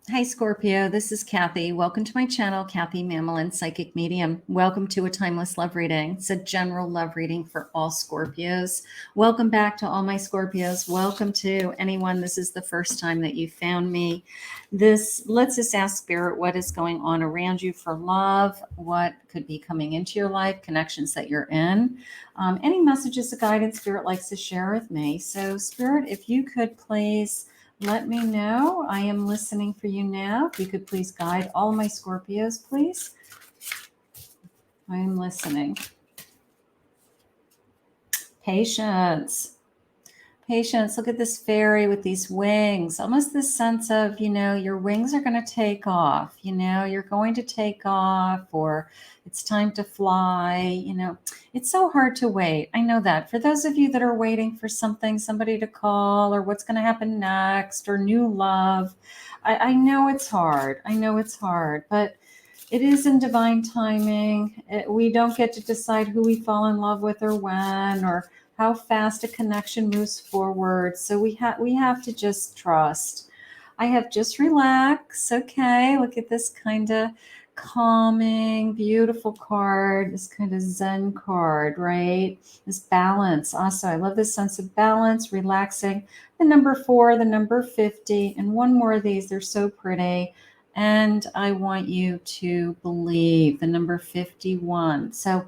Hi, Scorpio. This is Kathy. Welcome to my channel, Kathy Mamolen, Psychic Medium. Welcome to a timeless love reading. It's a general love reading for all Scorpios. Welcome back to all my Scorpios. Welcome to anyone. This is the first time that you found me. Let's just ask Spirit what is going on around you for love, what could be coming into your life, connections that you're in, any messages of guidance Spirit likes to share with me. So, Spirit, if you could please let me know. I am listening for you now. If you could please guide all my Scorpios, please. I am listening. Patience. Patience. Look at this fairy with these wings. Almost this sense of, your wings are going to take off. You're going to take off, or it's time to fly. It's so hard to wait. I know that. For those of you that are waiting for somebody to call, or what's going to happen next, or new love, I know it's hard. I know it's hard, but it is in divine timing. We don't get to decide who we fall in love with or when, or how fast a connection moves forward. So we have to just trust. I have just relax. Okay, look at this kind of calming, beautiful card, this kind of Zen card, right? This balance. Also, I love this sense of balance, relaxing. The number 4, the number 50, and one more of these. They're so pretty. And I want you to believe the number 51. So,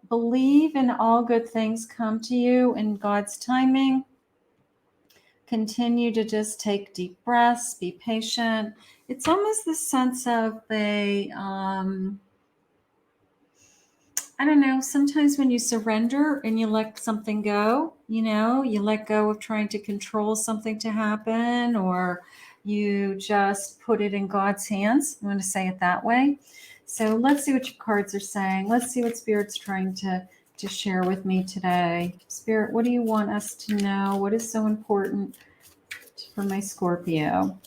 believe in all good things come to you in God's timing. Continue to just take deep breaths, be patient. It's almost the sense of I don't know, sometimes when you surrender and you let something go, you let go of trying to control something to happen, or you just put it in God's hands. I'm going to say it that way. So let's see what your cards are saying. Let's see what Spirit's trying to share with me today. Spirit, what do you want us to know? What is so important for my Scorpio?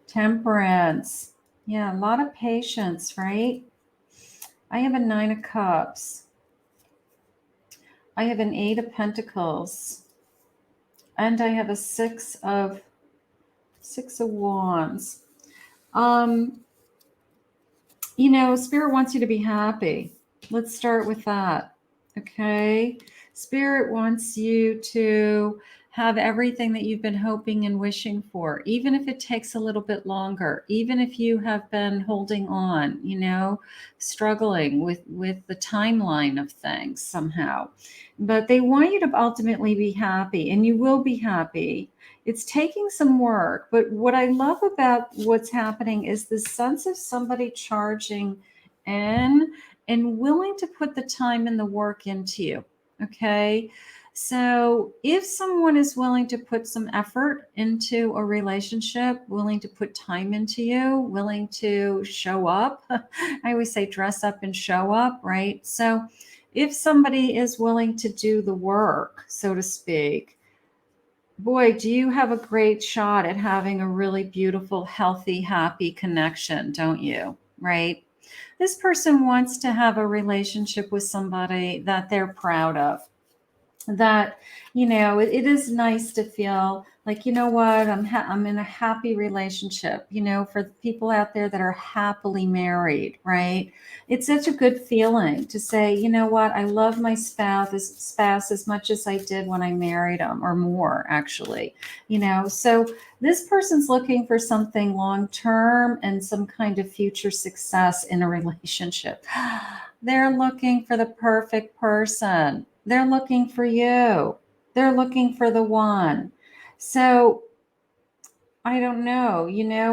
Temperance. Yeah, a lot of patience, right? I have a 9 of Cups. I have an 8 of Pentacles. And I have a 6 of Wands. Spirit wants you to be happy. Let's start with that. Okay. Spirit wants you to have everything that you've been hoping and wishing for, even if it takes a little bit longer, even if you have been holding on, struggling with the timeline of things somehow. But they want you to ultimately be happy, and you will be happy. It's taking some work, but what I love about what's happening is the sense of somebody charging in and willing to put the time and the work into you. Okay. So if someone is willing to put some effort into a relationship, willing to put time into you, willing to show up, I always say dress up and show up, right? So if somebody is willing to do the work, so to speak, boy, do you have a great shot at having a really beautiful, healthy, happy connection, don't you? Right? This person wants to have a relationship with somebody that they're proud of. That, it is nice to feel like, what, I'm in a happy relationship, for the people out there that are happily married, right? It's such a good feeling to say, what, I love my spouse as much as I did when I married them, or more actually, so this person's looking for something long-term and some kind of future success in a relationship. They're looking for the perfect person. They're looking for you. They're looking for the one. So I don't know,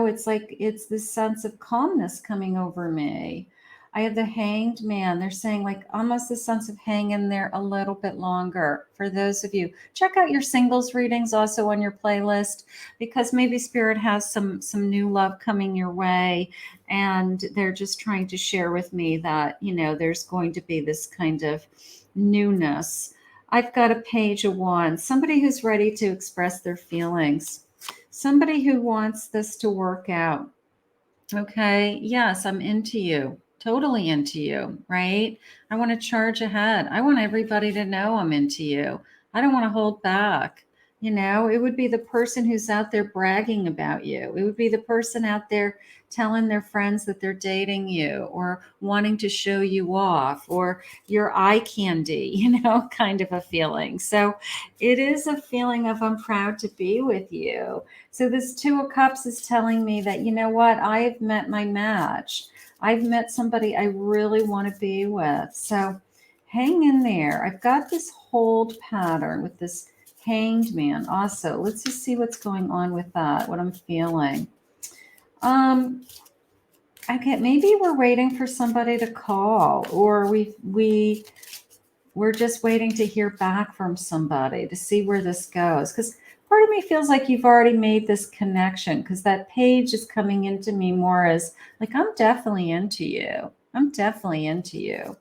it's like it's this sense of calmness coming over me. I have the Hanged Man. They're saying like almost the sense of hang in there a little bit longer. For those of you, check out your singles readings also on your playlist, because maybe Spirit has some new love coming your way, and they're just trying to share with me that, there's going to be this kind of newness. I've got a Page of Wands, somebody who's ready to express their feelings. Somebody who wants this to work out. Okay. Yes, I'm into you. Totally into you, right? I want to charge ahead. I want everybody to know I'm into you. I don't want to hold back. You know, it would be the person who's out there bragging about you. It would be the person out there telling their friends that they're dating you or wanting to show you off or your eye candy, you know, kind of a feeling. So it is a feeling of I'm proud to be with you. So this Two of Cups is telling me that, you know what, I've met my match. I've met somebody I really want to be with. So hang in there. I've got this hold pattern with this Hanged Man also. Let's just see what's going on with that, what I'm feeling. Okay, maybe we're waiting for somebody to call, or we're just waiting to hear back from somebody to see where this goes. Because part of me feels like you've already made this connection, because that page is coming into me more as like, I'm definitely into you. I'm definitely into you.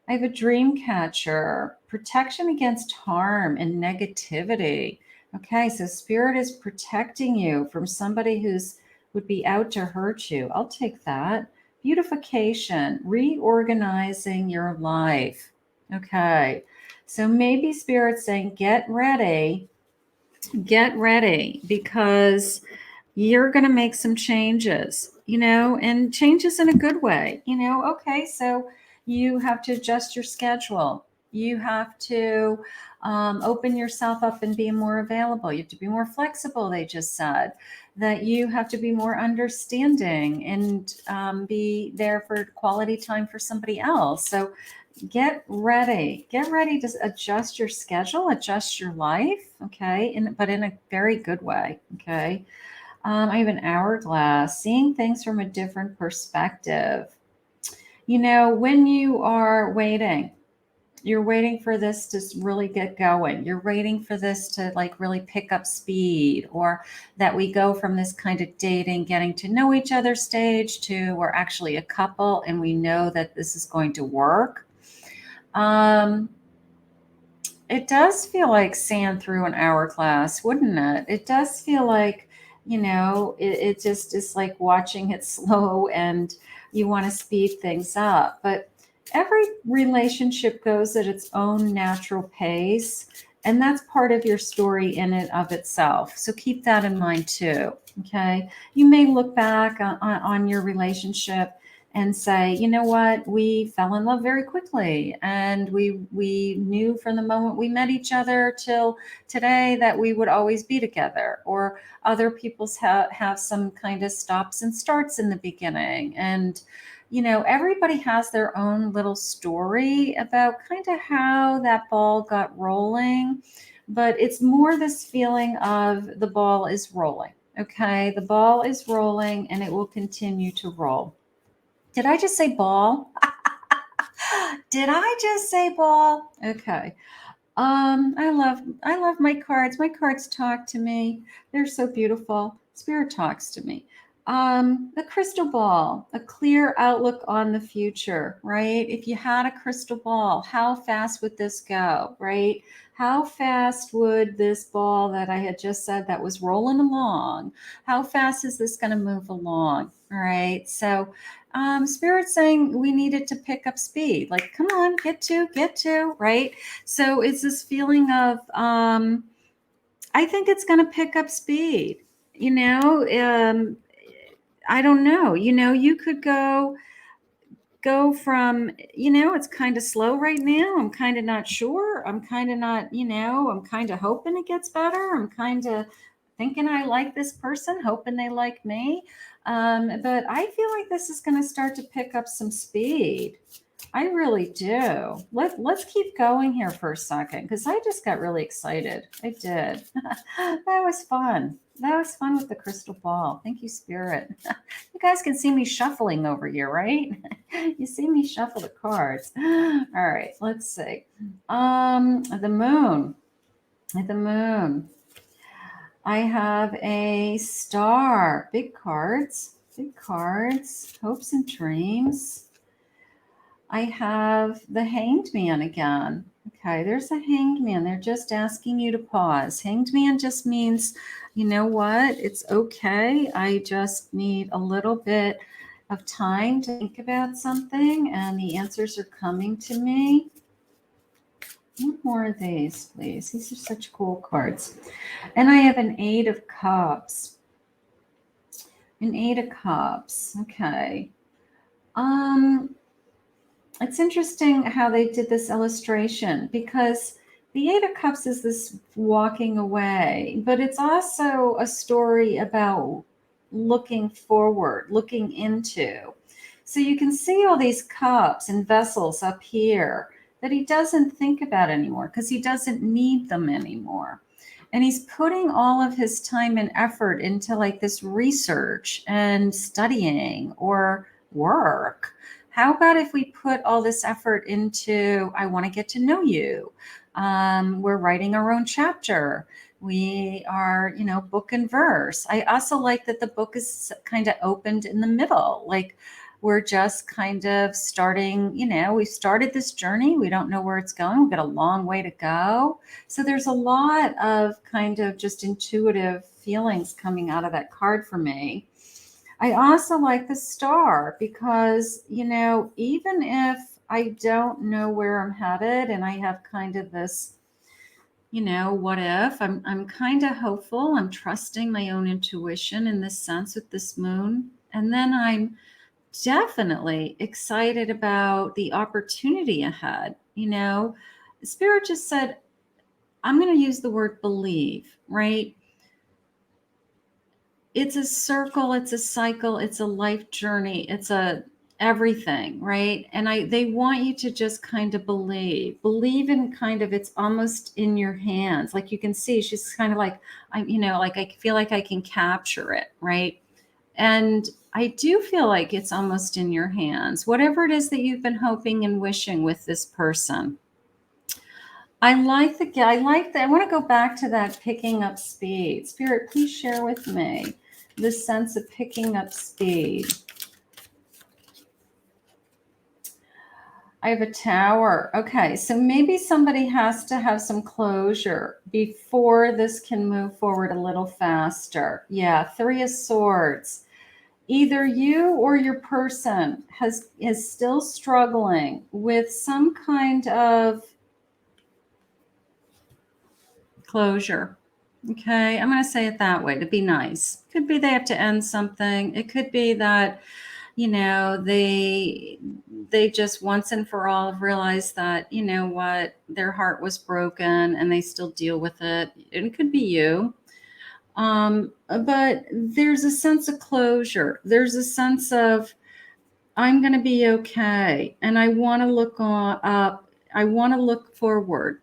I have a dream catcher, protection against harm and negativity. Okay, so spirit is protecting you from somebody who's would be out to hurt you. I'll take that. Beautification, reorganizing your life. Okay, so maybe spirit's saying, get ready, because you're going to make some changes, you know, and changes in a good way, you know. Okay, so you have to adjust your schedule. You have to open yourself up and be more available. You have to be more flexible. They just said that you have to be more understanding and be there for quality time for somebody else. So get ready to adjust your schedule, adjust your life. Okay, but in a very good way. Okay. I have an hourglass, seeing things from a different perspective. You know, when you are waiting, you're waiting for this to really get going. You're waiting for this to like really pick up speed, or that we go from this kind of dating, getting to know each other stage to we're actually a couple and we know that this is going to work. It does feel like sand through an hourglass, wouldn't it? It does feel like, you know, it just is like watching it slow and you want to speed things up. But every relationship goes at its own natural pace. And that's part of your story in and of itself. So keep that in mind too. Okay. You may look back on your relationship and say, you know what, we fell in love very quickly, and we knew from the moment we met each other till today that we would always be together. Or other people's have some kind of stops and starts in the beginning, and you know, everybody has their own little story about kind of how that ball got rolling. But it's more this feeling of the ball is rolling. Okay, the ball is rolling and it will continue to roll. Did I just say ball? Did I just say ball? Okay. I love my cards. My cards talk to me. They're so beautiful. Spirit talks to me. The crystal ball, a clear outlook on the future, right? If you had a crystal ball, how fast would this go, right? How fast would this ball that I had just said that was rolling along, how fast is this going to move along? All right. So Spirit's saying we needed to pick up speed. Like, come on, get to, right? So it's this feeling of, I think it's going to pick up speed. You know, I don't know. You know, you could go from, you know, it's kind of slow right now. I'm kind of not sure. I'm kind of not, you know, I'm kind of hoping it gets better. I'm kind of thinking I like this person, hoping they like me. But I feel like this is going to start to pick up some speed. I really do. Let's keep going here for a second, because I just got really excited. I did. That was fun. That was fun with the crystal ball. Thank you, Spirit. You guys can see me shuffling over here, right? You see me shuffle the cards. All right, let's see. The moon. The moon. I have a star. Big cards. Big cards. Hopes and dreams. I have the Hanged Man again. Okay, there's a Hanged Man. They're just asking you to pause. Hanged Man just means, you know what? It's okay. I just need a little bit of time to think about something, and the answers are coming to me. One more of these, please. These are such cool cards. And I have an Eight of Cups. An Eight of Cups. Okay. It's interesting how they did this illustration, because the Eight of Cups is this walking away, but it's also a story about looking forward, looking into. So you can see all these cups and vessels up here that he doesn't think about anymore because he doesn't need them anymore. And he's putting all of his time and effort into like this research and studying or work. How about if we put all this effort into, I want to get to know you. We're writing our own chapter. We are, book and verse. I also like that the book is kind of opened in the middle. Like we're just kind of starting, we started this journey. We don't know where it's going. We've got a long way to go. So there's a lot of kind of just intuitive feelings coming out of that card for me. I also like the star because, even if I don't know where I'm headed and I have kind of this, what if, I'm kind of hopeful. I'm trusting my own intuition in this sense with this moon. And then I'm definitely excited about the opportunity ahead. Spirit just said, I'm going to use the word believe, right? It's a circle, it's a cycle, it's a life journey, it's a everything, right? And they want you to just kind of believe in kind of, it's almost in your hands. Like you can see, she's kind of like, like I feel like I can capture it, right? And I do feel like it's almost in your hands, whatever it is that you've been hoping and wishing with this person. I like that. I want to go back to that picking up speed. Spirit, please share with me this sense of picking up speed. I have a Tower. Okay, so maybe somebody has to have some closure before this can move forward a little faster. Yeah, Three of Swords. Either you or your person is still struggling with some kind of closure. Okay, I'm going to say it that way to be nice. Could be they have to end something. It could be that, they just once and for all have realized that, what, their heart was broken and they still deal with it. It could be you. But there's a sense of closure. There's a sense of, I'm going to be okay. And I want to look up. I want to look forward.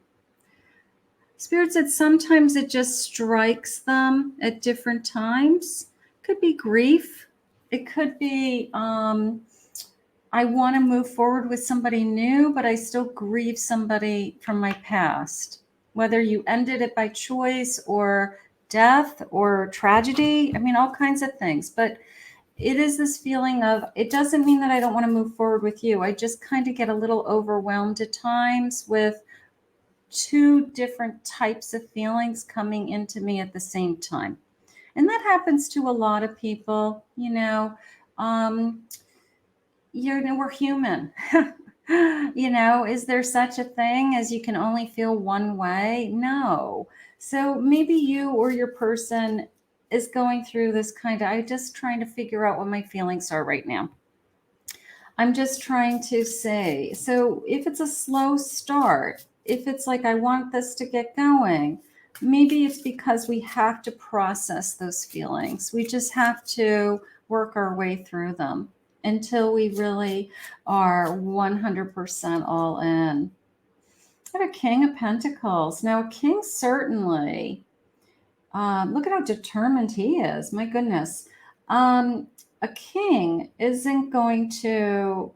Spirit said sometimes it just strikes them at different times. Could be grief. It could be, I want to move forward with somebody new, but I still grieve somebody from my past. Whether you ended it by choice or death or tragedy, all kinds of things. But it is this feeling of, it doesn't mean that I don't want to move forward with you. I just kind of get a little overwhelmed at times with two different types of feelings coming into me at the same time. And that happens to a lot of people, we're human. Is there such a thing as you can only feel one way? No. So maybe you or your person is going through this kind of, I'm just trying to figure out what my feelings are right now. I'm just trying to say, so if it's a slow start, if it's like, I want this to get going, maybe it's because we have to process those feelings. We just have to work our way through them until we really are 100% all in. I have a King of Pentacles. Now, a king certainly, look at how determined he is. My goodness. A king isn't going to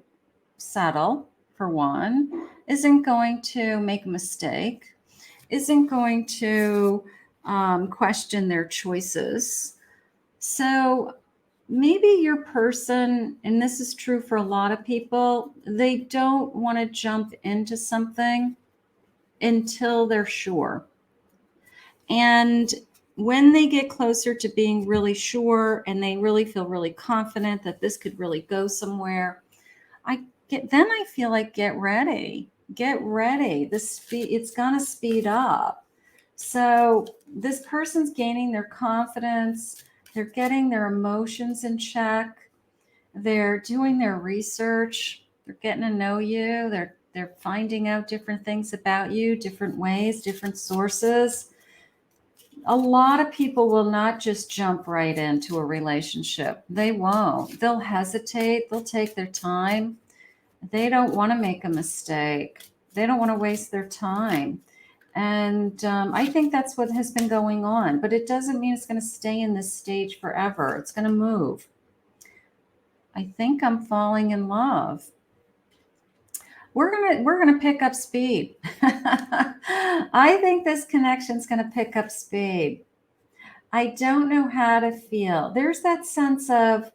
settle, for one, isn't going to make a mistake, isn't going to question their choices. So maybe your person, and this is true for a lot of people, they don't want to jump into something until they're sure. And when they get closer to being really sure and they really feel really confident that this could really go somewhere, I feel like, get ready. Get ready. It's going to speed up. So this person's gaining their confidence. They're getting their emotions in check. They're doing their research. They're getting to know you. They're finding out different things about you, different ways, different sources. A lot of people will not just jump right into a relationship. They won't. They'll hesitate. They'll take their time. They don't want to make a mistake. They don't want to waste their time. And I think that's what has been going on. But it doesn't mean it's going to stay in this stage forever. It's going to move. I think I'm falling in love. We're gonna pick up speed. I think this connection's gonna pick up speed. I don't know how to feel. There's that sense of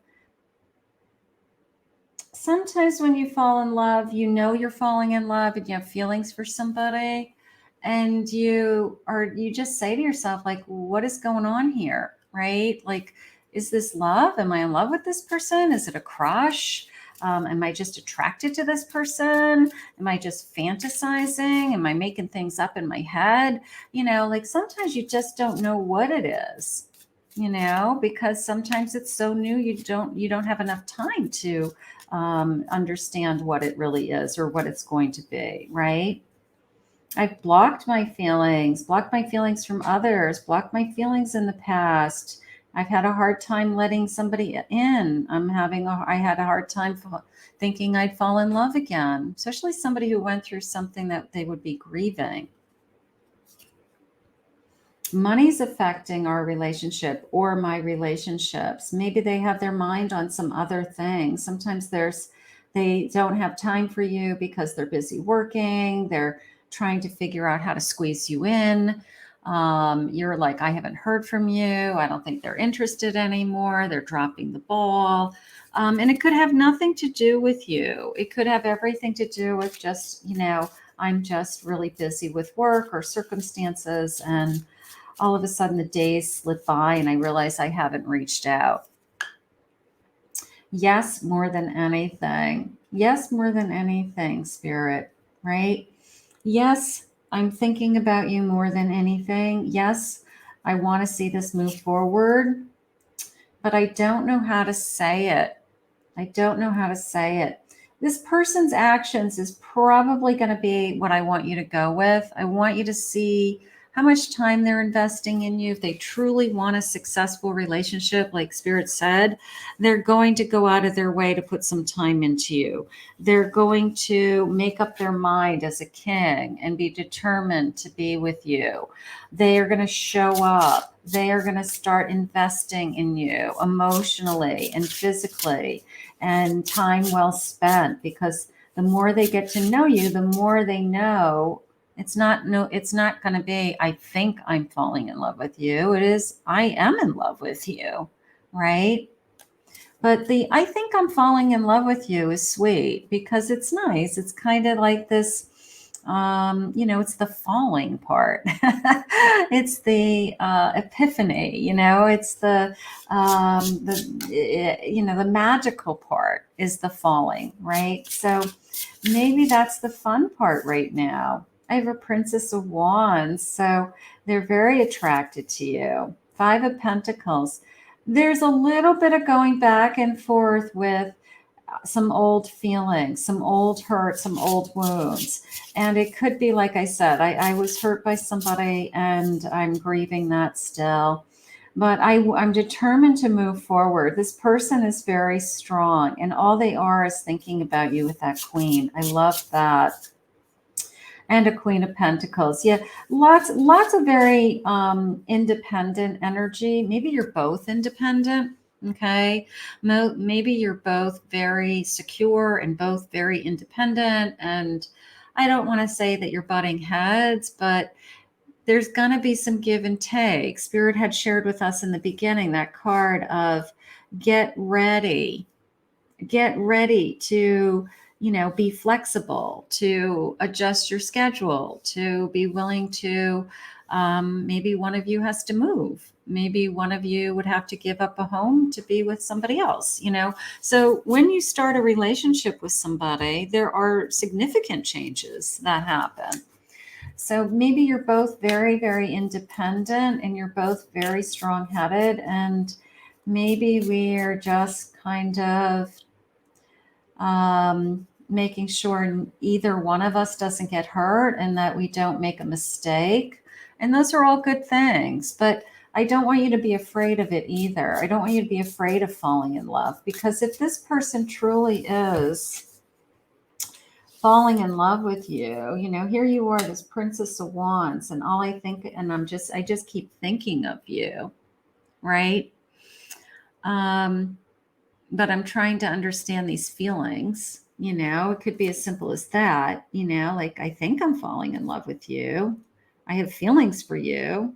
sometimes when you fall in love, you know you're falling in love and you have feelings for somebody, and you just say to yourself, like, what is going on here? Right? Like, is this love? Am I in love with this person? Is it a crush? Am I just attracted to this person? Am I just fantasizing? Am I making things up in my head? Like sometimes you just don't know what it is, because sometimes it's so new you don't have enough time to understand what it really is or what it's going to be, right? I've blocked my feelings from others, blocked my feelings in the past. I've had a hard time letting somebody in. I had a hard time thinking I'd fall in love again, especially somebody who went through something that they would be grieving. Money's affecting our relationship or my relationships. Maybe they have their mind on some other things. Sometimes they don't have time for you because they're busy working. They're trying to figure out how to squeeze you in. You're like, I haven't heard from you. I don't think they're interested anymore. They're dropping the ball. And it could have nothing to do with you. It could have everything to do with just, I'm just really busy with work or circumstances. And all of a sudden the days slip by and I realize I haven't reached out. Yes, more than anything. Yes, more than anything, Spirit, right? Yes, I'm thinking about you more than anything. Yes, I want to see this move forward, but I don't know how to say it. I don't know how to say it. This person's actions is probably going to be what I want you to go with. I want you to see how much time they're investing in you. If they truly want a successful relationship, like Spirit said, they're going to go out of their way to put some time into you. They're going to make up their mind as a king and be determined to be with you. They are going to show up. They are going to start investing in you emotionally and physically, and time well spent, because the more they get to know you, the more they know it's not going to be, I think I'm falling in love with you. It is, I am in love with you, right? But I think I'm falling in love with you is sweet because it's nice. It's kind of like this, it's the falling part. It's the epiphany, it's the magical part is the falling, right? So maybe that's the fun part right now. I have a Princess of Wands, so they're very attracted to you. Five of Pentacles. There's a little bit of going back and forth with some old feelings, some old hurt, some old wounds. And it could be, like I said, I was hurt by somebody and I'm grieving that still. But I'm determined to move forward. This person is very strong, and all they are is thinking about you with that Queen. I love that. And a Queen of Pentacles. Yeah, lots of very independent energy. Maybe you're both independent. Okay. Maybe you're both very secure and both very independent. And I don't want to say that you're butting heads, but there's going to be some give and take. Spirit had shared with us in the beginning that card of get ready to, be flexible, to adjust your schedule, to be willing to Maybe one of you has to move. Maybe one of you would have to give up a home to be with somebody else, So when you start a relationship with somebody, there are significant changes that happen. So maybe you're both very, very independent and you're both very strong-headed, and maybe we're just kind of making sure either one of us doesn't get hurt and that we don't make a mistake. And those are all good things, but I don't want you to be afraid of it either. I don't want you to be afraid of falling in love, because if this person truly is falling in love with you, here you are, this Princess of Wands, and all I think, and I just keep thinking of you, right? But I'm trying to understand these feelings. It could be as simple as that, like, I think I'm falling in love with you. I have feelings for you.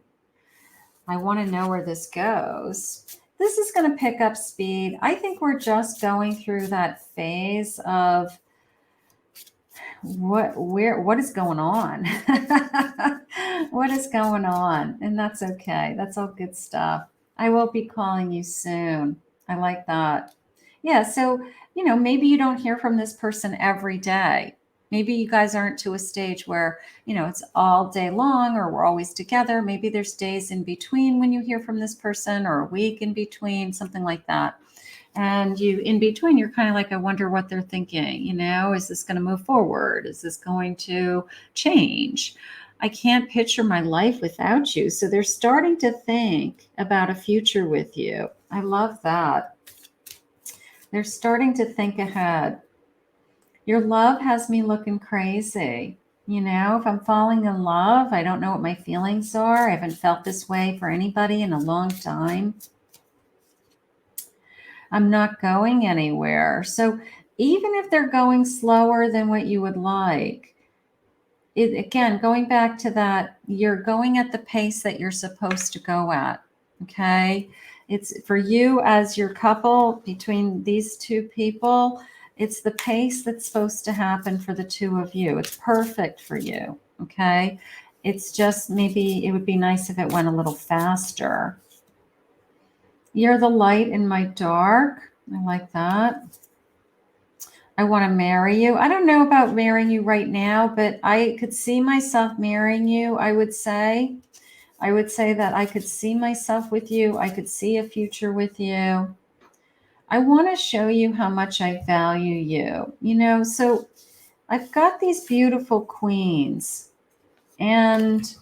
I want to know where this goes. This is going to pick up speed. I think we're just going through that phase of what is going on? What is going on? And that's okay. That's all good stuff. I will be calling you soon. I like that. Yeah. So, maybe you don't hear from this person every day. Maybe you guys aren't to a stage where, it's all day long or we're always together. Maybe there's days in between when you hear from this person, or a week in between, something like that. And in between, you're kind of like, I wonder what they're thinking. Is this going to move forward? Is this going to change? I can't picture my life without you. So they're starting to think about a future with you. I love that. They're starting to think ahead. Your love has me looking crazy. If I'm falling in love, I don't know what my feelings are. I haven't felt this way for anybody in a long time. I'm not going anywhere. So even if they're going slower than what you would like, again, going back to that, you're going at the pace that you're supposed to go at. Okay. It's for you as your couple between these two people. It's the pace that's supposed to happen for the two of you. It's perfect for you. Okay. It's just, maybe it would be nice if it went a little faster. You're the light in my dark. I like that. I want to marry you. I don't know about marrying you right now, but I could see myself marrying you, I would say. I would say that I could see myself with you. I could see a future with you. I want to show you how much I value you. So I've got these beautiful queens, and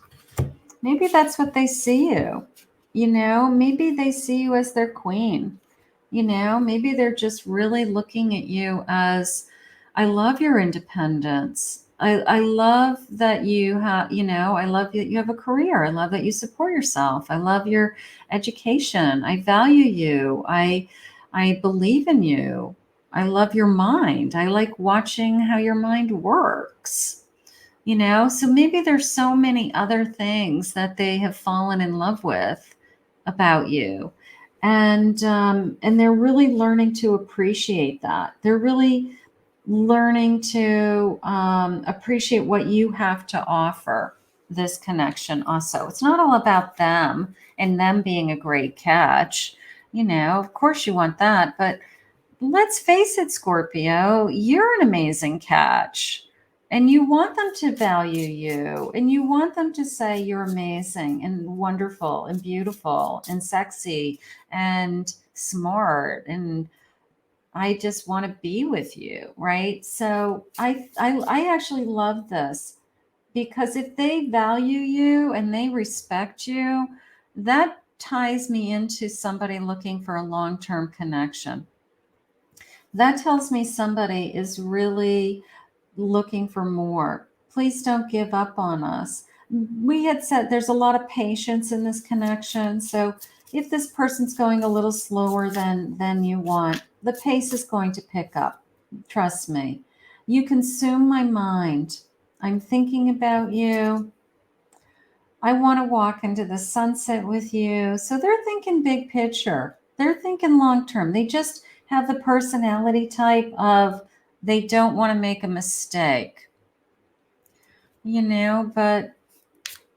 maybe that's what they see you. Maybe they see you as their queen. Maybe they're just really looking at you as, I love your independence. I love that you have, I love that you have a career. I love that you support yourself. I love your education. I value you. I believe in you. I love your mind. I like watching how your mind works. So maybe there's so many other things that they have fallen in love with about you. And they're really learning to appreciate that. They're really learning to appreciate what you have to offer this connection also. It's not all about them and them being a great catch. Of course you want that, but let's face it, Scorpio, you're an amazing catch. And you want them to value you, and you want them to say you're amazing and wonderful and beautiful and sexy and smart, and I just want to be with you, right? So I actually love this, because if they value you and they respect you, that ties me into somebody looking for a long-term connection. That tells me somebody is really looking for more. Please don't give up on us. We had said there's a lot of patience in this connection. So if this person's going a little slower than you want, the pace is going to pick up. Trust me. You consume my mind. I'm thinking about you. I want to walk into the sunset with you. So they're thinking big picture. They're thinking long term. They just have the personality type of, they don't want to make a mistake, but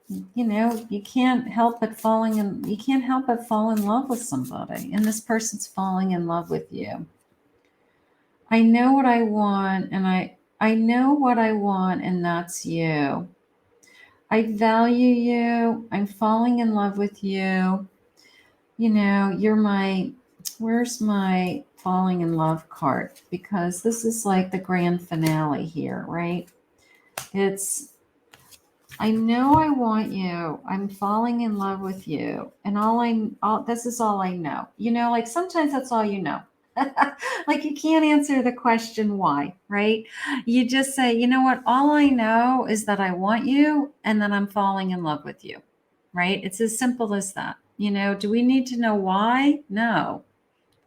you can't help but fall in love with somebody, and this person's falling in love with you. I know what I want, and I know what I want, and that's you. I value you. I'm falling in love with you. Where's my falling in love card? Because this is like the grand finale here, right? I know I want you. I'm falling in love with you. And this is all I know. Like sometimes that's all you know. Like you can't answer the question why, right? You just say, you know what? All I know is that I want you and that I'm falling in love with you, right? It's as simple as that. Do we need to know why? No.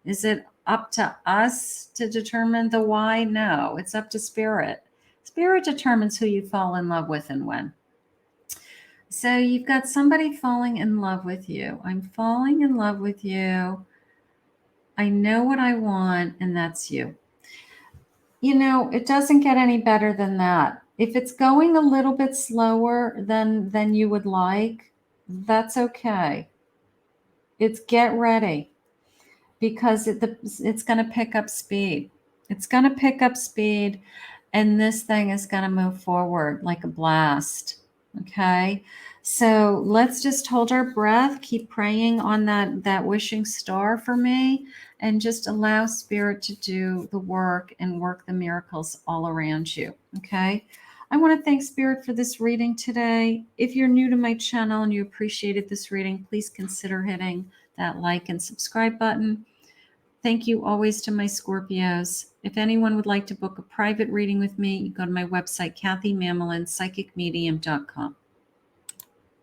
Is it up to us to determine the why? No, it's up to spirit. Spirit determines who you fall in love with and when. So you've got somebody falling in love with you. I'm falling in love with you. I know what I want, and that's you. It doesn't get any better than that. If it's going a little bit slower than you would like, that's okay. Get ready, because it's going to pick up speed. It's going to pick up speed, and this thing is going to move forward like a blast. Okay, so let's just hold our breath, keep praying on that wishing star for me, and just allow spirit to do the work and work the miracles all around you. Okay, I want to thank spirit for this reading today. If you're new to my channel and you appreciated this reading, please consider hitting that like and subscribe button. Thank you always to my Scorpios. If anyone would like to book a private reading with me, you go to my website, KathyMamolen, psychicmedium.com.